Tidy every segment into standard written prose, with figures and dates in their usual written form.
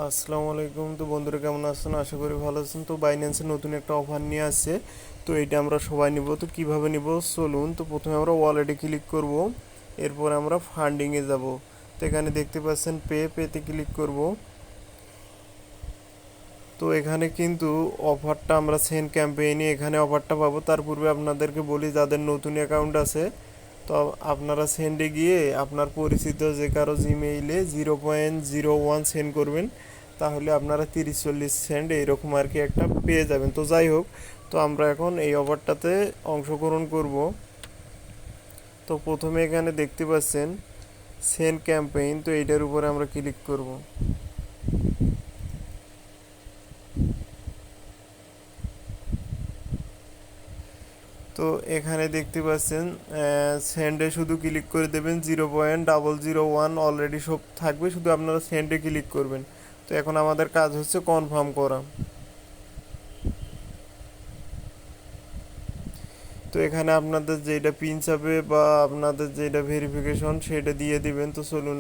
আসসালামু আলাইকুম। তো বন্ধুরা কেমন আছেন? আশা করি ভালো আছেন। তো বাইন্যান্সের নতুন একটা অফার নিয়ে আসছে। তো এটা আমরা সবাই নিব। তো কিভাবে নিব চলুন। তো প্রথমে আমরা ওয়ালেটে ক্লিক করব, এরপর আমরা ফান্ডিংয়ে যাব। তো এখানে দেখতে পাচ্ছেন পেতে ক্লিক করব। তো এখানে কিন্তু অফারটা আমরা সেন্ড ক্যাম্পেইনে এখানে অফারটা পাবো। তার পূর্বে আপনাদেরকে বলি, যাদের নতুন অ্যাকাউন্ট আছে তো আপনারা সেন্ডে গিয়ে আপনার পরিচিত যে কারো জিমেইলে 0.01 সেন্ড করবেন, তাহলে আপনারা 30-40 সেন্ট এইরকম আর কি একটা পেয়ে যাবেন। তো যাই হোক, তো আমরা এখন এই অফারটাতে অংশগ্রহণ করব। তো প্রথমে এখানে দেখতে পাচ্ছেন সেন্ড ক্যাম্পেইন, তো এইটার উপরে আমরা ক্লিক করব। তো এখানে দেখতে পাচ্ছেন সেন্ডে শুধু ক্লিক করে দেবেন। 0.001 অলরেডি সব থাকবে, শুধু আপনারা সেন্ডে ক্লিক করবেন। তো এখন আমাদের কাজ হচ্ছে কনফার্ম করা। তো এখানে আপনাদের যেটা পিন চাবে বা আপনাদের যেটা ভেরিফিকেশন সেটা দিয়ে দিবেন। তো চলুন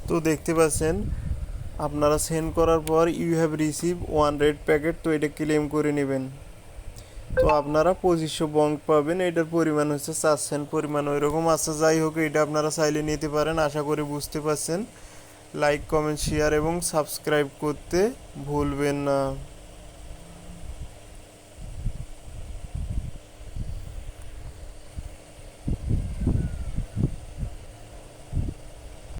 তো দেখতে পাচ্ছেন আপনারা সেন্ড করার পর you have receive 1 red packet, তো এটা ক্লেম করে নেবেন। তো আপনারা 2500 বন্ড পাবেন। এটার পরিমাণ হচ্ছে 4 সেন্ট পরিমাণ ওইরকম আছে। যাই হোক, এটা আপনারা চাইলে নিতে পারেন। আশা করি বুঝতে পারছেন। লাইক, কমেন্ট, শেয়ার এবং সাবস্ক্রাইব করতে ভুলবেন না।